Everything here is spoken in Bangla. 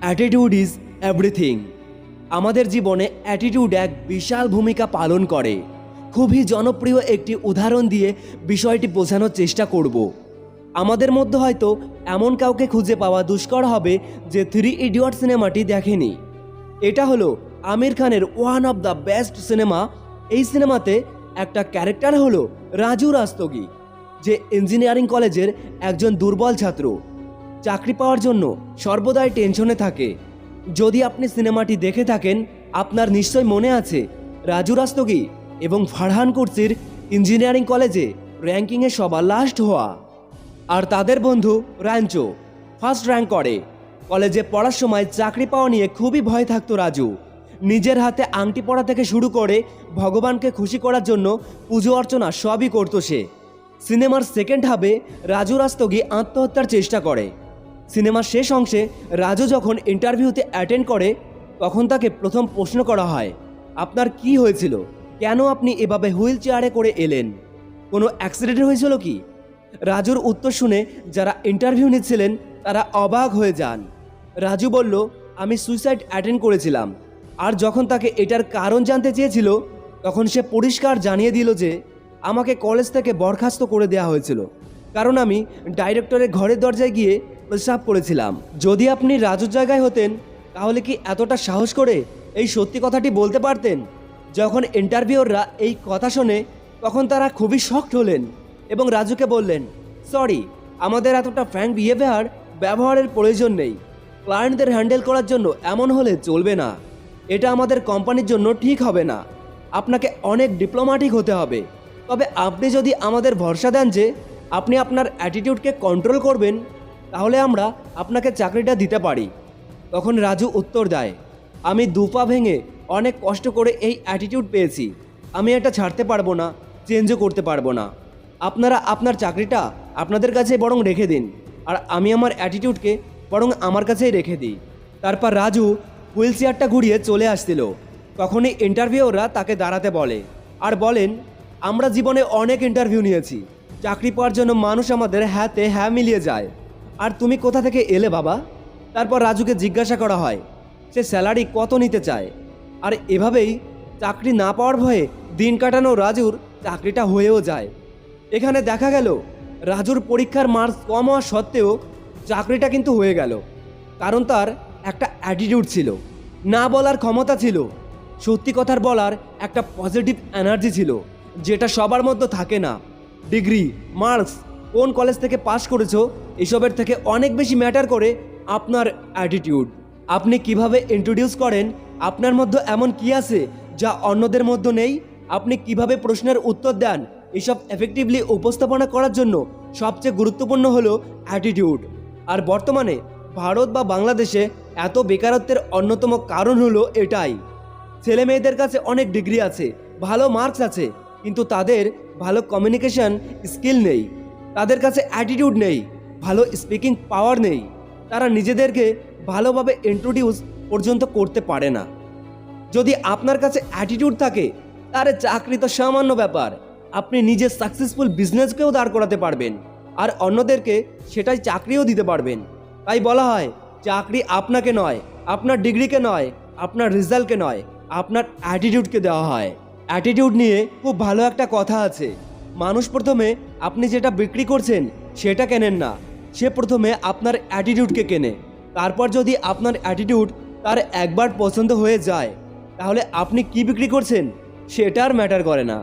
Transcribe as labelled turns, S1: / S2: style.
S1: Attitude is everything. আমাদের জীবনে অ্যাটিটিউড এক বিশাল ভূমিকা পালন করে। খুবই জনপ্রিয় একটি উদাহরণ দিয়ে বিষয়টি বোঝানোর চেষ্টা করব। আমাদের মধ্যে হয়তো এমন কাউকে খুঁজে পাওয়া দুষ্কর হবে যে 3 ইডিয়ট সিনেমাটি দেখেনি। এটা হলো আমির খানের one of the best cinema. এই সিনেমাতে একটা ক্যারেক্টার হলো রাজু রাস্তগি, যে ইঞ্জিনিয়ারিং কলেজের একজন দুর্বল ছাত্র। চাকরি পাওয়ার জন্য সর্বদাই টেনশনে থাকে। যদি আপনি সিনেমাটি দেখে থাকেন, আপনার নিশ্চয় মনে আছে রাজু রাস্তগি এবং ফারহান কুর্সির ইঞ্জিনিয়ারিং কলেজে র্যাঙ্কিংয়ে সবার লাস্ট হওয়া, আর তাদের বন্ধু রাঞ্চো ফার্স্ট র্যাঙ্ক করে। কলেজে পড়ার সময় চাকরি পাওয়া নিয়ে খুবই ভয় থাকতো রাজু। নিজের হাতে আংটি পরা থেকে শুরু করে ভগবানকে খুশি করার জন্য পুজো অর্চনা সবই করতো সে। সিনেমার সেকেন্ড হাফে রাজু রাস্তগি আত্মহত্যার চেষ্টা করে। সিনেমার শেষ অংশে রাজু যখন ইন্টারভিউতে অ্যাটেন্ড করে, তখন তাকে প্রথম প্রশ্ন করা হয়, আপনার কি হয়েছিল, কেন আপনি এভাবে হুইল চেয়ারে করে এলেন, কোনো অ্যাক্সিডেন্ট হয়েছিল কি? রাজুর উত্তর শুনে যারা ইন্টারভিউ নিচ্ছিলেন তারা অবাক হয়ে যান। রাজু বলল, আমি সুইসাইড অ্যাটেন্ড করেছিলাম। আর যখন তাকে এটার কারণ জানতে চেয়েছিল, তখন সে পরিষ্কার জানিয়ে দিল যে আমাকে কলেজ থেকে বরখাস্ত করে দেওয়া হয়েছিল, কারণ আমি ডাইরেক্টরের ঘরের দরজায় গিয়ে প্রস্রাব করেছিলাম। যদি আপনি রাজুর জায়গায় হতেন, তাহলে কি এতটা সাহস করে এই সত্যি কথাটি বলতে পারতেন? যখন ইন্টারভিউররা এই কথা শোনে, তখন তারা খুবই শকড হলেন এবং রাজুকে বললেন, সরি, আমাদের এতটা ফ্র্যাঙ্ক ব্যবহারের প্রয়োজন নেই। ক্লায়েন্টদের হ্যান্ডেল করার জন্য এমন হলে চলবে না। এটা আমাদের কোম্পানির জন্য ঠিক হবে না। আপনাকে অনেক ডিপ্লোম্যাটিক হতে হবে। তবে আপনি যদি আমাদের ভরসা দেন যে আপনি আপনার অ্যাটিটিউডকে কন্ট্রোল করবেন, তাহলে আমরা আপনাকে চাকরিটা দিতে পারি। তখন রাজু উত্তর দেয়, আমি দুপা ভেঙে অনেক কষ্ট করে এই অ্যাটিটিউড পেয়েছি। আমি এটা ছাড়তে পারবো না, চেঞ্জও করতে পারবো না। আপনারা আপনার চাকরিটা আপনাদের কাছে বরং রেখে দিন, আর আমি আমার অ্যাটিটিউডকে বরং আমার কাছেই রেখে দিই। তারপর রাজু হুইল চেয়ারটা ঘুরিয়ে চলে আসছিল। তখনই ইন্টারভিউরা তাকে দাঁড়াতে বলে আর বলেন, আমরা জীবনে অনেক ইন্টারভিউ নিয়েছি। চাকরি পাওয়ার জন্য মানুষ আমাদের হ্যাঁতে হ্যাঁ মিলিয়ে যায়। আর তুমি কোথা থেকে এলে বাবা? তারপর রাজুকে জিজ্ঞাসা করা হয় সে স্যালারি কত নিতে চায়। আর এভাবেই চাকরি না পাওয়ার ভয়ে দিন কাটানো রাজুর চাকরিটা হয়েও যায়। এখানে দেখা গেল রাজুর পরীক্ষার মার্কস কম হওয়া সত্ত্বেও চাকরিটা কিন্তু হয়ে গেল, কারণ তার একটা অ্যাটিটিউড ছিল, না বলার ক্ষমতা ছিল, সত্যি কথার বলার একটা পজিটিভ এনার্জি ছিল, যেটা সবার মধ্যে থাকে না। ডিগ্রি, মার্কস, কোন কলেজ থেকে পাশ করেছো, এসবের থেকে অনেক বেশি ম্যাটার করে আপনার অ্যাটিটিউড। আপনি কিভাবে ইন্ট্রোডিউস করেন, আপনার মধ্যে এমন কি আছে যা অন্যদের মধ্যে নেই, আপনি কিভাবে প্রশ্নের উত্তর দেন, এসব এফেক্টিভলি উপস্থাপনা করার জন্য সবচেয়ে গুরুত্বপূর্ণ হলো অ্যাটিটিউড। আর বর্তমানে ভারত বা বাংলাদেশে এত বেকারত্বের অন্যতম কারণ হলো এটাই। ছেলে মেয়েদের কাছে অনেক ডিগ্রি আছে, ভালো মার্কস আছে, কিন্তু তাদের ভালো কমিউনিকেশন স্কিল নেই, তাদের কাছে অ্যাটিটিউড নেই, ভালো স্পিকিং পাওয়ার নেই। তারা নিজেদেরকে ভালোভাবে ইন্ট্রোডিউস পর্যন্ত করতে পারে না। যদি আপনার কাছে অ্যাটিটিউড থাকে, তাহলে চাকরি তো সামান্য ব্যাপার। আপনি নিজের সাকসেসফুল বিজনেসকেও দাঁড় করাতে পারবেন, আর অন্যদেরকে সেটাই চাকরিও দিতে পারবেন। তাই বলা হয়, চাকরি আপনাকে নয়, আপনার ডিগ্রিকে নয়, আপনার রেজাল্টকে নয়, আপনার অ্যাটিটিউডকে দেওয়া হয়। অ্যাটিটিউড নিয়ে খুব ভালো একটা কথা আছে, মানুষ প্রথমে আপনি যেটা বিক্রি করছেন সেটা কেনেন না, সে প্রথমে আপনার অ্যাটিটিউডকে কেনে। তারপর যদি আপনার অ্যাটিটিউড তার একবার পছন্দ হয়ে যায়, তাহলে আপনি কি বিক্রি করছেন সেটা আর ম্যাটার করে না।